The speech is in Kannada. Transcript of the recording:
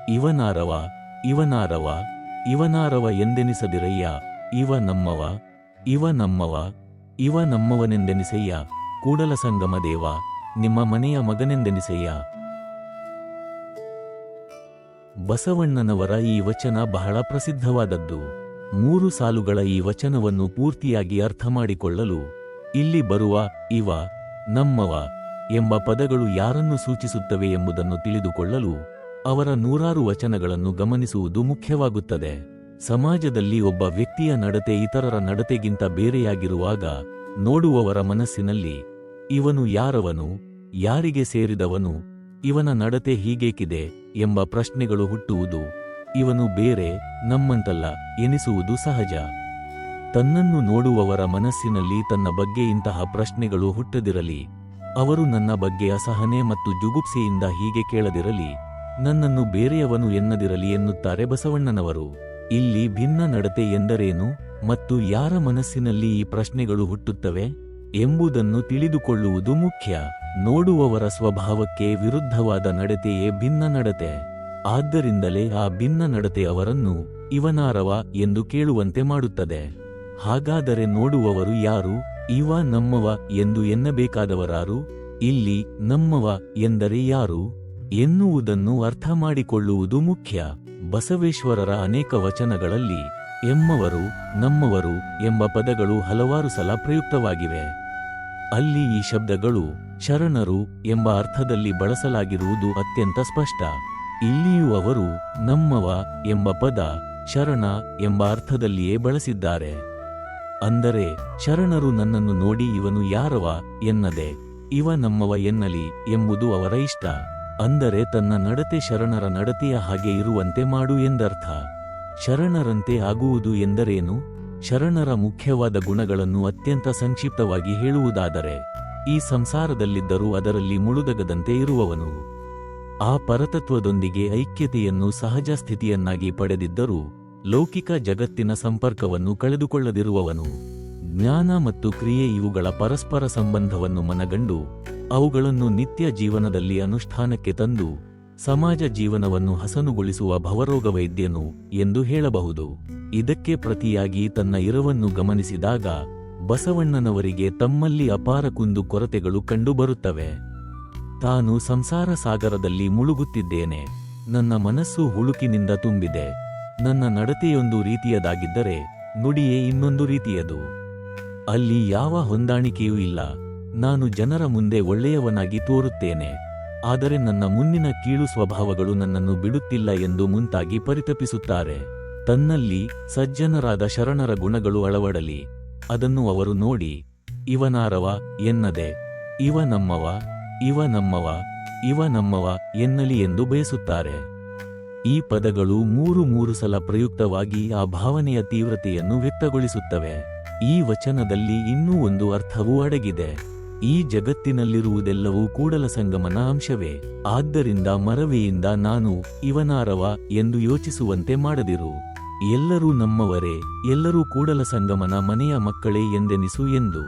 ಇವನಾರವ ಇವನಾರವ ಇವನಾರವ ಎಂದೆನಿಸದಿರಯ್ಯ, ಇವ ನಮ್ಮವ ಇವ ನಮ್ಮವ ಇವ ನಮ್ಮವನೆಂದೆನಿಸಯ್ಯ, ಕೂಡಲ ಸಂಗಮ ದೇವ ನಿಮ್ಮ ಮನೆಯ ಮಗನೆಂದೆನಿಸಯ್ಯ. ಬಸವಣ್ಣನವರ ಈ ವಚನ ಬಹಳ ಪ್ರಸಿದ್ಧವಾದದ್ದು. 3 ಸಾಲುಗಳ ಈ ವಚನವನ್ನು ಪೂರ್ತಿಯಾಗಿ ಅರ್ಥಮಾಡಿಕೊಳ್ಳಲು ಇಲ್ಲಿ ಬರುವ ಇವ ನಮ್ಮವ ಎಂಬ ಪದಗಳು ಯಾರನ್ನು ಸೂಚಿಸುತ್ತವೆ ಎಂಬುದನ್ನು ತಿಳಿದುಕೊಳ್ಳಲು ಅವರ 100 ವಚನಗಳನ್ನು ಗಮನಿಸುವುದು ಮುಖ್ಯವಾಗುತ್ತದೆ. ಸಮಾಜದಲ್ಲಿ ಒಬ್ಬ ವ್ಯಕ್ತಿಯ ನಡತೆ ಇತರರ ನಡತೆಗಿಂತ ಬೇರೆಯಾಗಿರುವಾಗ ನೋಡುವವರ ಮನಸ್ಸಿನಲ್ಲಿ ಇವನು ಯಾರವನು, ಯಾರಿಗೆ ಸೇರಿದವನು, ಇವನ ನಡತೆ ಹೀಗೇಕಿದೆ ಎಂಬ ಪ್ರಶ್ನೆಗಳು ಹುಟ್ಟುವುದು, ಇವನು ಬೇರೆ ನಮ್ಮಂತಲ್ಲ ಎನಿಸುವುದು ಸಹಜ. ತನ್ನನ್ನು ನೋಡುವವರ ಮನಸ್ಸಿನಲ್ಲಿ ತನ್ನ ಬಗ್ಗೆ ಇಂತಹ ಪ್ರಶ್ನೆಗಳು ಹುಟ್ಟದಿರಲಿ, ಅವರು ನನ್ನ ಬಗ್ಗೆ ಅಸಹನೆ ಮತ್ತು ಜುಗುಪ್ಸೆಯಿಂದ ಹೀಗೆ ಕೇಳದಿರಲಿ, ನನ್ನನ್ನು ಬೇರೆಯವನು ಎನ್ನದಿರಲಿ ಎನ್ನುತ್ತಾರೆ ಬಸವಣ್ಣನವರು. ಇಲ್ಲಿ ಭಿನ್ನ ನಡತೆ ಎಂದರೇನು ಮತ್ತು ಯಾರ ಮನಸ್ಸಿನಲ್ಲಿ ಈ ಪ್ರಶ್ನೆಗಳು ಹುಟ್ಟುತ್ತವೆ ಎಂಬುದನ್ನು ತಿಳಿದುಕೊಳ್ಳುವುದು ಮುಖ್ಯ. ನೋಡುವವರ ಸ್ವಭಾವಕ್ಕೆ ವಿರುದ್ಧವಾದ ನಡತೆಯೇ ಭಿನ್ನ ನಡತೆ. ಆದ್ದರಿಂದಲೇ ಆ ಭಿನ್ನ ನಡತೆ ಅವರನ್ನು ಇವನಾರವ ಎಂದು ಕೇಳುವಂತೆ ಮಾಡುತ್ತದೆ. ಹಾಗಾದರೆ ನೋಡುವವರು ಯಾರು? ಇವ ನಮ್ಮವ ಎಂದು ಎನ್ನಬೇಕಾದವರಾರು? ಇಲ್ಲಿ ನಮ್ಮವ ಎಂದರೆ ಯಾರು ಎನ್ನುವುದನ್ನು ಅರ್ಥ ಮಾಡಿಕೊಳ್ಳುವುದು ಮುಖ್ಯ. ಬಸವೇಶ್ವರರ ಅನೇಕ ವಚನಗಳಲ್ಲಿ ಎಮ್ಮವರು, ನಮ್ಮವರು ಎಂಬ ಪದಗಳು ಹಲವಾರು ಸಲ ಪ್ರಯುಕ್ತವಾಗಿವೆ. ಅಲ್ಲಿ ಈ ಶಬ್ದಗಳು ಶರಣರು ಎಂಬ ಅರ್ಥದಲ್ಲಿ ಬಳಸಲಾಗಿರುವುದು ಅತ್ಯಂತ ಸ್ಪಷ್ಟ. ಇಲ್ಲಿಯೂ ಅವರು ನಮ್ಮವ ಎಂಬ ಪದ ಶರಣ ಎಂಬ ಅರ್ಥದಲ್ಲಿಯೇ ಬಳಸಿದ್ದಾರೆ. ಅಂದರೆ ಶರಣರು ನನ್ನನ್ನು ನೋಡಿ ಇವನು ಯಾರವ ಎನ್ನದೆ ಇವ ನಮ್ಮವ ಎನ್ನಲಿ ಎಂಬುದು ಅವರ ಇಷ್ಟ. ಅಂದರೆ ತನ್ನ ನಡತೆ ಶರಣರ ನಡತೆಯ ಹಾಗೆ ಇರುವಂತೆ ಮಾಡು ಎಂದರ್ಥ. ಶರಣರಂತೆ ಆಗುವುದು ಎಂದರೇನು? ಶರಣರ ಮುಖ್ಯವಾದ ಗುಣಗಳನ್ನು ಅತ್ಯಂತ ಸಂಕ್ಷಿಪ್ತವಾಗಿ ಹೇಳುವುದಾದರೆ, ಈ ಸಂಸಾರದಲ್ಲಿದ್ದರೂ ಅದರಲ್ಲಿ ಮುಳುಗದಂತೆ ಇರುವವನು, ಆ ಪರತತ್ವದೊಂದಿಗೆ ಐಕ್ಯತೆಯನ್ನು ಸಹಜ ಸ್ಥಿತಿಯನ್ನಾಗಿ ಪಡೆದಿದ್ದರೂ ಲೌಕಿಕ ಜಗತ್ತಿನ ಸಂಪರ್ಕವನ್ನು ಕಳೆದುಕೊಳ್ಳದಿರುವವನು, ಜ್ಞಾನ ಮತ್ತು ಕ್ರಿಯೆ ಇವುಗಳ ಪರಸ್ಪರ ಸಂಬಂಧವನ್ನು ಮನಗಂಡು ಅವುಗಳನ್ನು ನಿತ್ಯ ಜೀವನದಲ್ಲಿ ಅನುಷ್ಠಾನಕ್ಕೆ ತಂದು ಸಮಾಜ ಜೀವನವನ್ನು ಹಸನುಗೊಳಿಸುವ ಭವರೋಗ ವೈದ್ಯನು ಎಂದು ಹೇಳಬಹುದು. ಇದಕ್ಕೆ ಪ್ರತಿಯಾಗಿ ತನ್ನ ಇರವನ್ನು ಗಮನಿಸಿದಾಗ ಬಸವಣ್ಣನವರಿಗೆ ತಮ್ಮಲ್ಲಿ ಅಪಾರ ಕುಂದು ಕೊರತೆಗಳು ಕಂಡುಬರುತ್ತವೆ. ತಾನು ಸಂಸಾರ ಸಾಗರದಲ್ಲಿ ಮುಳುಗುತ್ತಿದ್ದೇನೆ, ನನ್ನ ಮನಸ್ಸು ಹುಳುಕಿನಿಂದ ತುಂಬಿದೆ, ನನ್ನ ನಡತೆಯೊಂದು ರೀತಿಯದಾಗಿದ್ದರೆ ನುಡಿಯೇ ಇನ್ನೊಂದು ರೀತಿಯದು, ಅಲ್ಲಿ ಯಾವ ಹೊಂದಾಣಿಕೆಯೂ ಇಲ್ಲ, ನಾನು ಜನರ ಮುಂದೆ ಒಳ್ಳೆಯವನಾಗಿ ತೋರುತ್ತೇನೆ, ಆದರೆ ನನ್ನ ಮುಂದಿನ ಕೀಳು ಸ್ವಭಾವಗಳು ನನ್ನನ್ನು ಬಿಡುತ್ತಿಲ್ಲ ಎಂದು ಮುಂತಾಗಿ ಪರಿತಪಿಸುತ್ತಾರೆ. ತನ್ನಲ್ಲಿ ಸಜ್ಜನರಾದ ಶರಣರ ಗುಣಗಳು ಅಳವಡಲಿ, ಅದನ್ನು ಅವರು ನೋಡಿ ಇವನಾರವ ಎನ್ನದೆ ಇವ ನಮ್ಮವ ಇವ ನಮ್ಮವ ಇವ ನಮ್ಮವ ಎನ್ನಲಿ ಎಂದು ಬಯಸುತ್ತಾರೆ. ಈ ಪದಗಳು 3 ಸಲ ಪ್ರಯುಕ್ತವಾಗಿ ಆ ಭಾವನೆಯ ತೀವ್ರತೆಯನ್ನು ವ್ಯಕ್ತಗೊಳಿಸುತ್ತವೆ. ಈ ವಚನದಲ್ಲಿ ಇನ್ನೂ ಒಂದು ಅರ್ಥವೂ ಅಡಗಿದೆ. ಈ ಜಗತ್ತಿನಲ್ಲಿರುವುದೆಲ್ಲವೂ ಕೂಡಲ ಸಂಗಮನ ಅಂಶವೇ. ಆದ್ದರಿಂದ ಮರವೆಯಿಂದ ನಾನು ಇವನಾರವ ಎಂದು ಯೋಚಿಸುವಂತೆ ಮಾಡದಿರು. ಎಲ್ಲರೂ ನಮ್ಮವರೇ, ಎಲ್ಲರೂ ಕೂಡಲ ಸಂಗಮನ ಮನೆಯ ಮಕ್ಕಳೇ ಎಂದೆನಿಸು ಎಂದು.